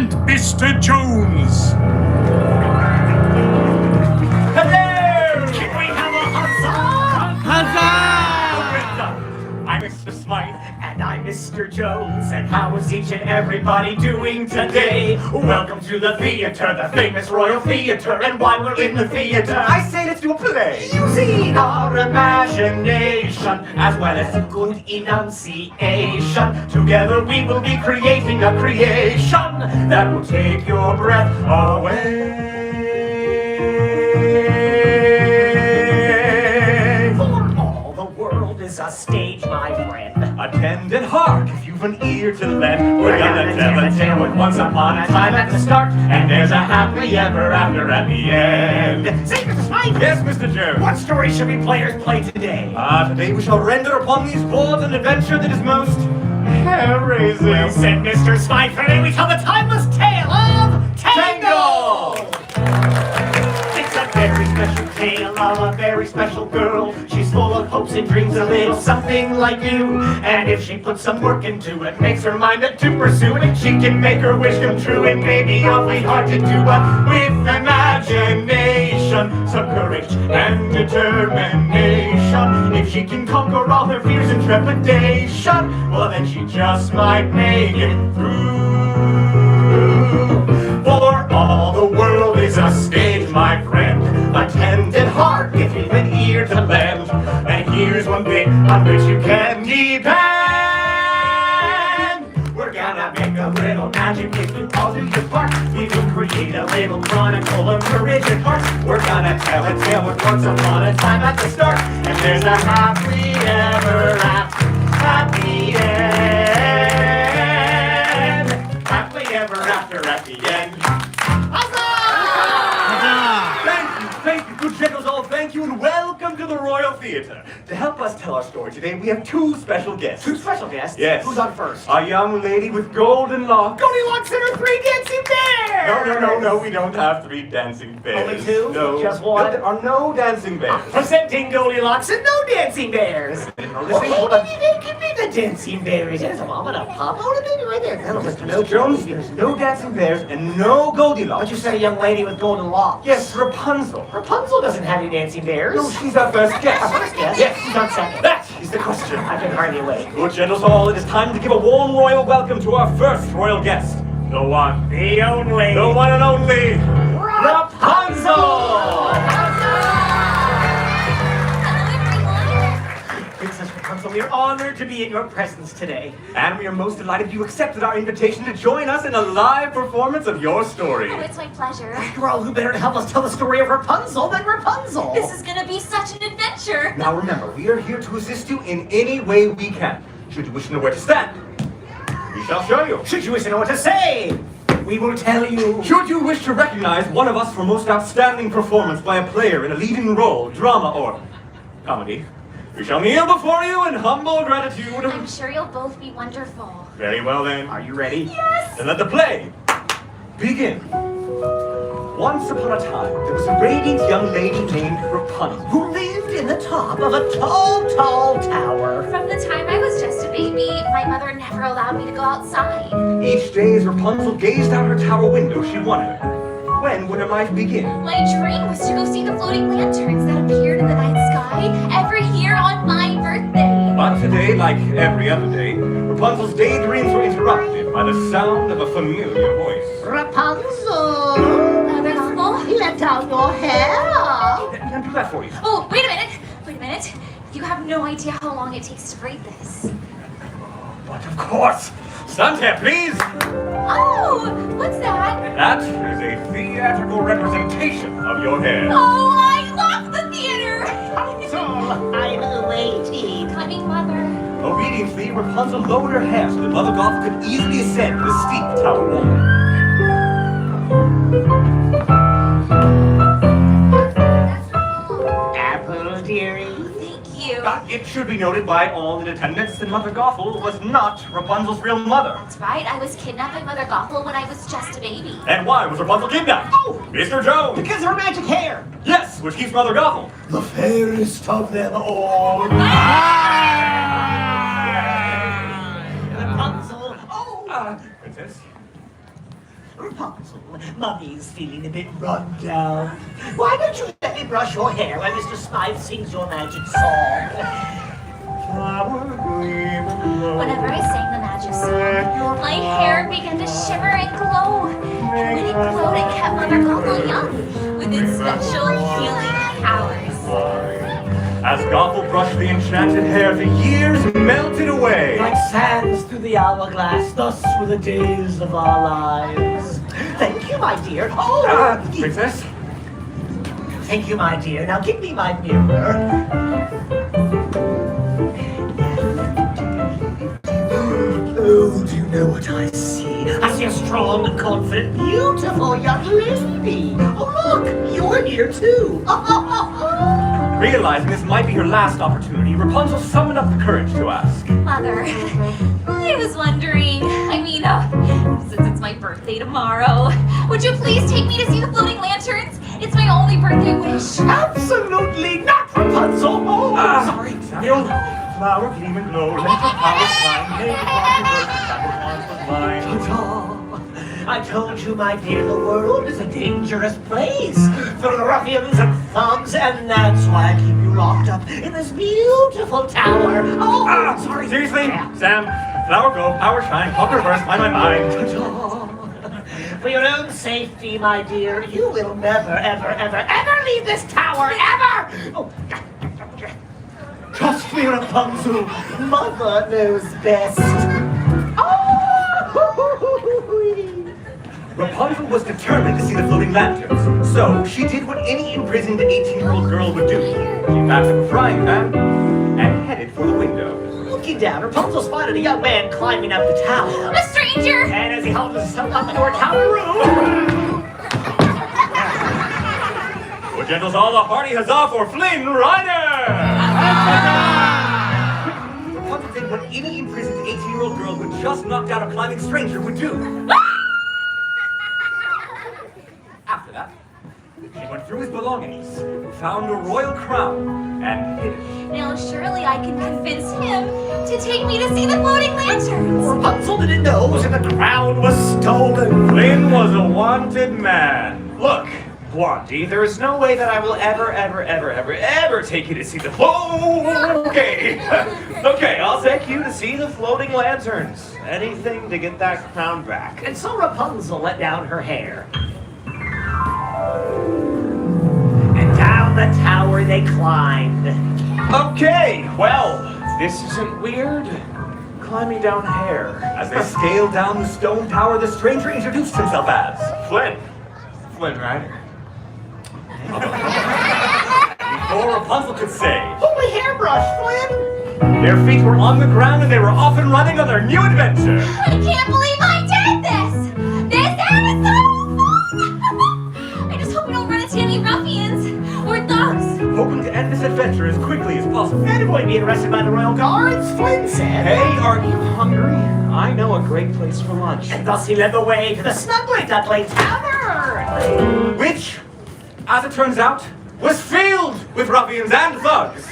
present Mr. Jones. Hello! Can we have a huzzah? Huzzah! I'm Mr. Smythe, and I'm Mr. Jones. And how is each and everybody doing today? Welcome to the theater, the famous Royal Theater. And while we're in the theater, I say let's do a play. Using our imagination, as well as good enunciation. Together we will be creating a creation that will take your breath away. Is a stage, my friend. Attend and hark if you've an ear to lend. We're gonna tell a tale with once upon a time at the start, and there's a happily ever after at the end. Say, Mr. Smythe! Yes, Mr. Jones. What story should we players play today? Today we shall render upon these boards an adventure that is most hair-raising. Well said, Mr. Smythe. Today we tell the timeless tale of Tangled! It's a very special tale of a very special girl. She's full of hopes and dreams, a little something like you. And if she puts some work into it, makes her mind up to pursue it, she can make her wish come true. It may be awfully hard to do, but with imagination, some courage and determination, if she can conquer all her fears and trepidation, well then she just might make it through. For all the world is a stage, my friend. Attend and hark if you've an ear to lend. And here's one thing on which you can depend. We're gonna make a little magic if you all do your part. We will create a little chronicle of courage and heart. We're gonna tell a tale with once upon a time at the start, and there's a happily ever after. Happy end. Happily ever after at the end. Thank you, good gentles all, thank you, and welcome to the Royal Theater. To help us tell our story today, we have two special guests. Two special guests? Yes. Who's on first? A young lady with golden locks. Goldilocks and her three dancing bears! No, we don't have three dancing bears. Only two? No. Just one? No, there are no dancing bears. Presenting Goldilocks and no dancing bears! Give me the dancing bears. There's a mom and a pop. Oh, the baby right there. That'll just Mr. Jones, there's no dancing bears and no Goldilocks. But you said a young lady with golden locks. Yes, Rapunzel. Rapunzel doesn't have any dancing bears. No, she's our first guest. Our first guest? Yes. She's on second. That is the question. I can hardly wait. Good gentles all, it is time to give a warm royal welcome to our first royal guest. The one. The only. The one and only. Rapunzel! Hello, Princess Rapunzel, we are honored to be in your presence today. And we are most delighted you accepted our invitation to join us in a live performance of your story. Oh, it's my pleasure. After all, who better to help us tell the story of Rapunzel than Rapunzel? This is gonna be such an adventure. Now remember, we are here to assist you in any way we can. Should you wish to know where to stand, we shall show you. Should you wish to know what to say, we will tell you. Should you wish to recognize one of us for most outstanding performance by a player in a leading role, drama, or comedy, we shall kneel before you in humble gratitude. I'm sure you'll both be wonderful. Very well then. Are you ready? Yes! Then let the play begin. Once upon a time, there was a radiant young lady named Rapunzel. Who lived in the top of a tall, tall tower. From the time I was just a baby, my mother never allowed me to go outside. Each day as Rapunzel gazed out her tower window, she wondered, when would her life begin? My dream was to go see the floating lanterns that appeared in the night sky every year on my birthday. But today, like every other day, Rapunzel's daydreams were interrupted by the sound of a familiar voice. Rapunzel, Mother Gothel? let down your hair. Let me undo that for you. Oh, wait a minute. Wait a minute. You have no idea how long it takes to braid this. But of course! Stand here, please! Oh, what's that? That is a theatrical representation of your hair. Oh, I love the theater. Rapunzel, I'm waiting. Coming, Mother. Obediently, Rapunzel lowered her hair so that Mother Gothel could easily ascend the steep tower wall. Apple, dearie. Thank you. It should be noted by all in attendance that Mother Gothel was not Rapunzel's real mother. That's right. I was kidnapped by Mother Gothel when I was just a baby. And why was Rapunzel kidnapped? Oh! Mr. Jones! Because of her magic hair. Yes, which keeps Mother Gothel. The fairest of them all. Rapunzel. Oh! Princess. Rapunzel, Mummy's feeling a bit run down. Why don't you let me brush your hair while Mr. Smythe sings your magic song? Whenever I sang the magic song, my hair began to shimmer and glow. And when it glowed, it kept Mother Gothel young with its special healing powers. As Gothel brushed the enchanted hair, the years melted away. Like sands through the hourglass, thus were the days of our lives. Thank you, my dear. Oh, Princess? Thank you, my dear. Now give me my mirror. Oh, do you know what I see? I see a strong, confident, beautiful young lady. Oh, look, you're here too. Realizing this might be her last opportunity, Rapunzel summoned up the courage to ask. Mother, I was wondering, since it's my birthday tomorrow, would you please take me to see the floating lanterns? It's my only birthday wish. Absolutely not, Rapunzel. Oh, sorry. Samuel, flower gleam and glow, let your power shine, make it rock and roll, that was mine. I told you, my dear, the world is a dangerous place full of ruffians and thugs, and that's why I keep you locked up in this beautiful tower. Oh, sorry. Seriously? Sam, flower glow, power shine, pop reverse, find my mind. For your own safety, my dear, you will never, ever, ever, ever leave this tower, ever! Oh. Trust me, Rapunzel. Mother knows best. Rapunzel was determined to see the floating lanterns, so she did what any imprisoned 18-year-old girl would do. She packed up a frying pan and headed for the window. Looking down, Rapunzel spotted a young man climbing up the tower. A stranger! And as he held himself up into her tower room... Well, gentles, all a hearty huzzah for Flynn Rider! Rapunzel did what any imprisoned 18-year-old girl who had just knocked out a climbing stranger would do. After that, she went through his belongings, found a royal crown, and hid it. Now surely I can convince him to take me to see the floating lanterns. Rapunzel didn't know that the crown was stolen. Flynn was a wanted man. Look, Blondie, there is no way that I will ever take you to see the okay. Okay, I'll take you to see the floating lanterns. Anything to get that crown back. And so Rapunzel let down her hair. And down the tower they climbed. Okay, well, this isn't weird. Climbing down hair. As they scaled down the stone tower, the stranger introduced himself as Flynn Rider. Before Rapunzel could say, Holy hairbrush, Flynn! their feet were on the ground and they were off and running on their new adventure. I can't believe I did this! This is so fun! I just hope we don't run into any ruffians or thugs. Hoping to end this adventure as quickly as possible. And avoid being arrested by the royal guards, Flynn said. Hey, are you hungry? I know a great place for lunch. And thus he led the way to the Snuggly Duckling Tavern. Which, as it turns out, was filled with ruffians and thugs.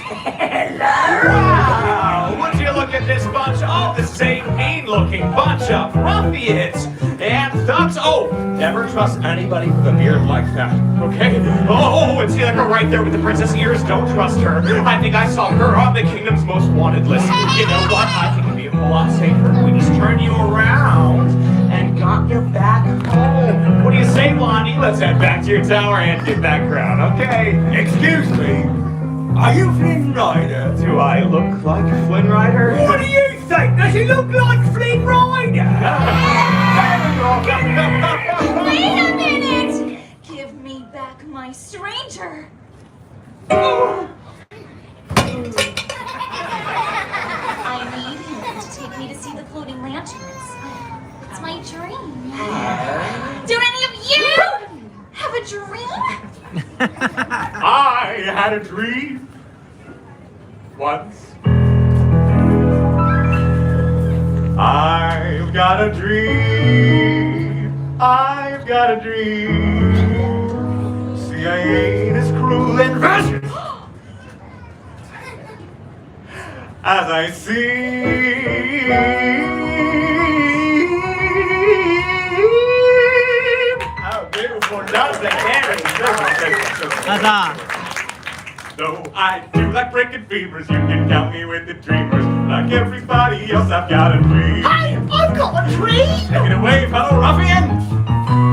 Wow, would you look at this bunch? All the same mean-looking bunch of ruffians and thugs. Oh, never trust anybody with a beard like that, okay? Oh, and see that girl right there with the princess ears? Don't trust her. I think I saw her on the kingdom's most wanted list. You know what? I think it'd be a whole lot safer if we just turn you around and got you back home. What do you say, Blondie? Let's head back to your tower and get that crown, okay? Excuse me. Are you Flynn Rider? Do I look like Flynn Rider? What do you think? Does he look like Flynn Rider? Wait a minute! Give me back my stranger. I need him to take me to see the floating lanterns. It's my dream. Do any of you have a dream? I had a dream once. I've got a dream. I've got a dream. See, I ain't as cruel and vicious as I seem. Though I do like breaking fevers, you can count me with the dreamers. Like everybody else, I've got a dream. Hey, I've got a dream! Take it away, fellow ruffian!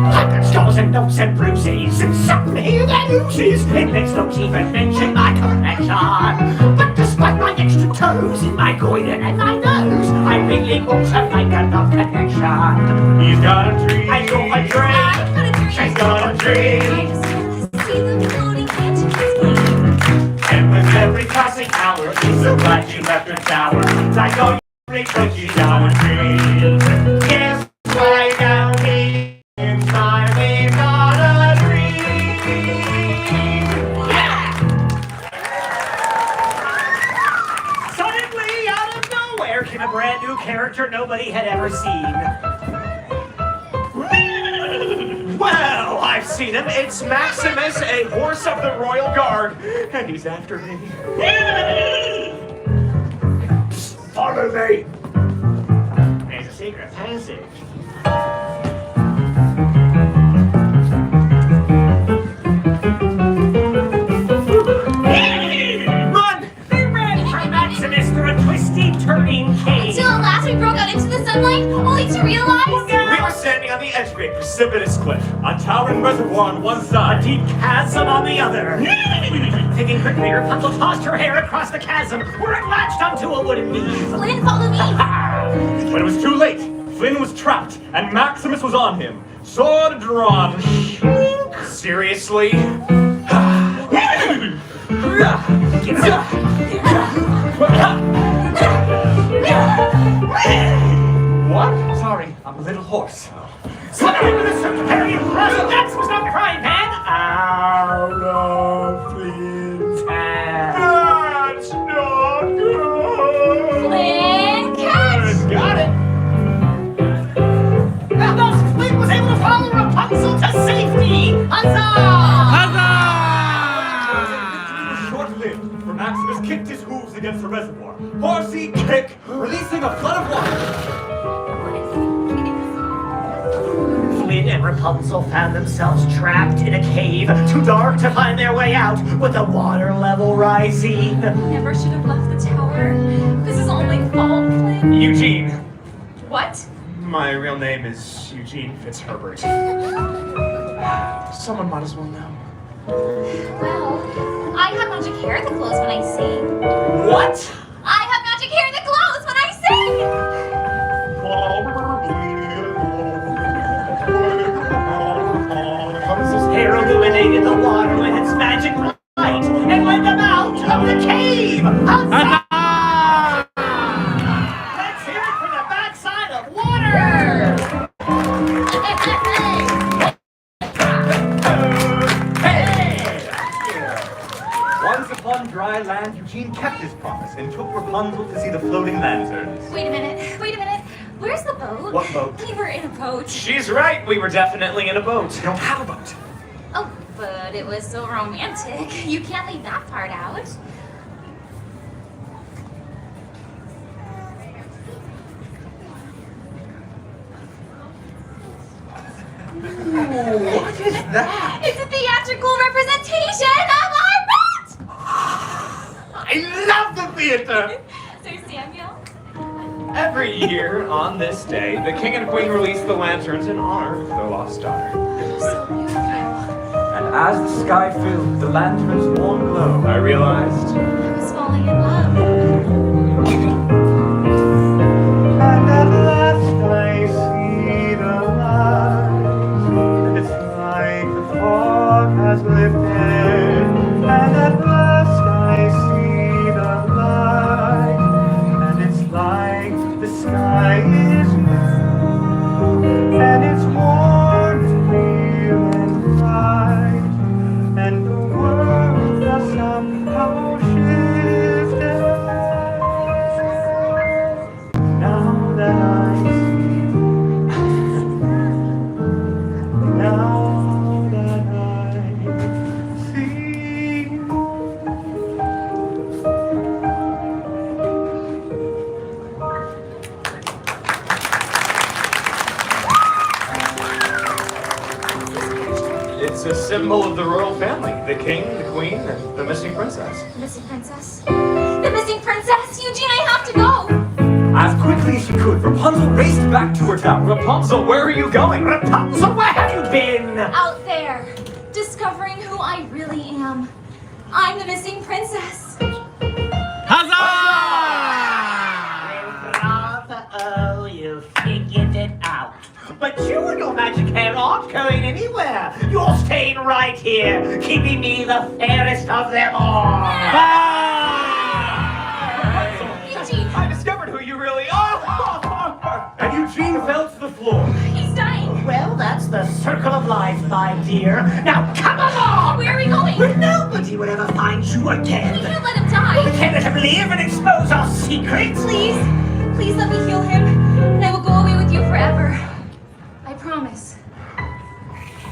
I've got scars and notes and bruises, and something here that oozes. It makes no even mention my connection. But despite my extra toes in my goiter and my nose, I really won't have like enough connection. He's got a dream. I got a dream. I've got a dream. She's got a dream. I just want to see the floating mansions. And with every passing hour, she's so glad she left her tower. I know you think she's got a dream. Yes, right down here. Inside we've got a dream. Yeah! Suddenly, out of nowhere, came a brand new character nobody had ever seen. Well, I've seen him. It's Maximus, a horse of the Royal Guard, and he's after me. Follow me. There's a secret passage. Run! They ran from Maximus through a twisty, turning cave. Until at last we broke out into the sunlight, only to realize... We were standing on the edge of a precipitous cliff, a towering reservoir on one A side. deep chasm on the other. Thinking quickly, Rapunzel tossed her hair across the chasm, where it latched onto a wooden beam. Flynn, follow me. But it was too late. Flynn was trapped, and Maximus was on him. Sword drawn. Seriously? What? Sorry, I'm a little hoarse. Suddenly, with a subterranean thrust, Maximus not crying pan out of Flynn's hand. That's not good. Flynn, catch! Got it. And thus, Flynn was able to follow Rapunzel to safety. Huzzah! Short-lived, for Maximus kicked his hooves against the reservoir. Horsey kick, releasing a flood of water. Flynn and Rapunzel found themselves trapped in a cave, too dark to find their way out, with the water level rising. Never should have left the tower. This is all my fault, Flynn. Eugene. What? My real name is Eugene Fitzherbert. Someone might as well know. Well, I have magic hair that glows when I sing. What? I have magic hair that glows when I Rapunzel's hair illuminated the water with its magic light and led them out of the cave. Huzzah! Let's hear it from the backside of water. Once upon dry land, Eugene kept his promise and took Rapunzel to see the floating lanterns. sing. Wait a minute. Where's the boat? What boat? We were in a boat. She's right. We were definitely in a boat. They don't have a boat. Oh, but it was so romantic. You can't leave that part out. What is that? It's a theatrical representation of our boat! I love the theater! Sir Samuel? Every year on this day, the king and queen release the lanterns in honor of their lost daughter. So beautiful. And as the sky filled the lantern's warm glow, I realized I was falling in love. and at last I see the light. It's like the fog has lifted, and at last I see the light. And it's like the sky is blue, and it's warm and clear and bright, and the world has somehow shifted. It's a symbol of the royal family. The king, the queen, and the missing princess. The missing princess? The missing princess! Eugene, I have to go! As quickly as she could, Rapunzel raced back to her tower. Rapunzel, where are you going? Rapunzel, where have you been? Out there, discovering who I really am. I'm the missing princess. Oh, you figured it out. But you and your magic hair aren't going anywhere. You're staying right here, keeping me the fairest of them all. Eugene, I discovered who you really are. And Eugene fell to the floor. he's dying. Well, that's the circle of life, my dear. Now come along! Where are we going? Where nobody would ever find you We again. can't let him die. We can't let him live and expose our secrets. Please let me heal him, and I will go away with you forever. I promise.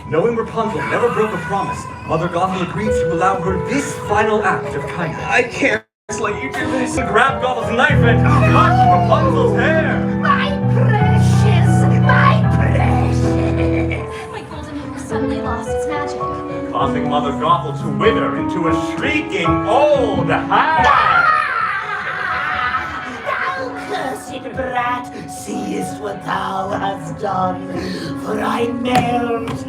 Knowing Rapunzel never broke a promise, Mother Gothel agreed to allow her this final act of kindness. I can't let you do this. She grabbed Gothel's knife and cut Rapunzel's hair. My precious, my precious. My golden hair suddenly lost its magic. Causing Mother Gothel to wither into a shrieking old hag. Cursed brat, seest what thou hast done, for I melt, his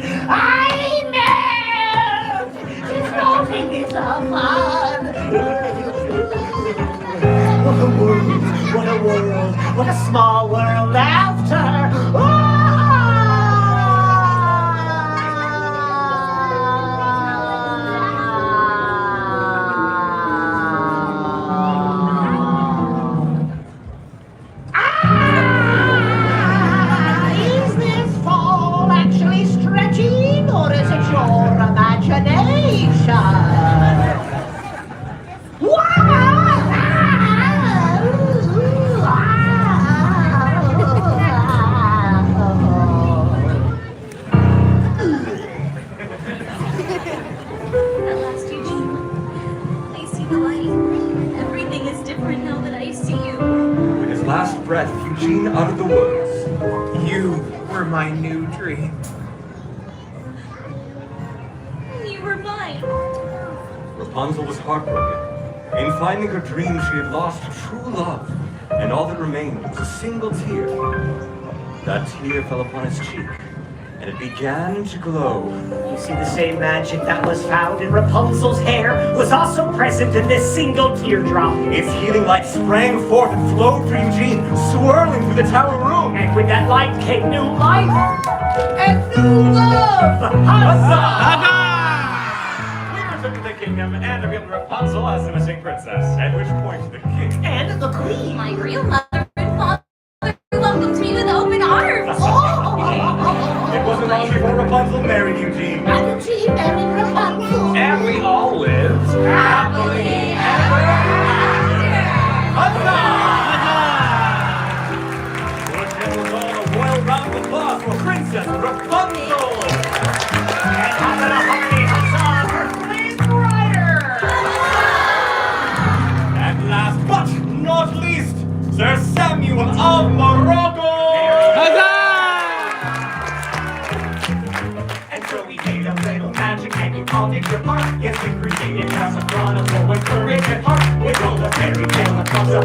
laughing is a fun. What a world, what a small world after. Is this fall actually stretching, or is it your imagination? At last, Eugene, I see the light. Everything is different now that I see you. With his last breath, Eugene uttered the words, "You were my new dream." You were mine. Rapunzel was heartbroken. In finding her dream, she had lost true love, and all that remained was a single tear. That tear fell upon his cheek, and it began to glow. You see, the same magic that was found in Rapunzel's hair was also present in this single teardrop. Its healing light sprang forth and flowed through Eugene, swirling through the tower room. And with that light came new life and new love. Huzzah! We returned to the kingdom and revealed Rapunzel as the missing princess, at which point the king And the queen. My real mother and father welcomed me with open arms. It wasn't long before Rapunzel married Eugene. And she married Rapunzel. And we all lived happily ever after. Huzzah! Let's give us all a royal round of applause for Princess Rapunzel! And having a hearty huzzah for Queen Brighter. And last but not least, Sir Samuel of Morocco! And so we made a little magic and you called it your part. Yes, we created House of Chronicle with courage and heart. With all the fairy tale across the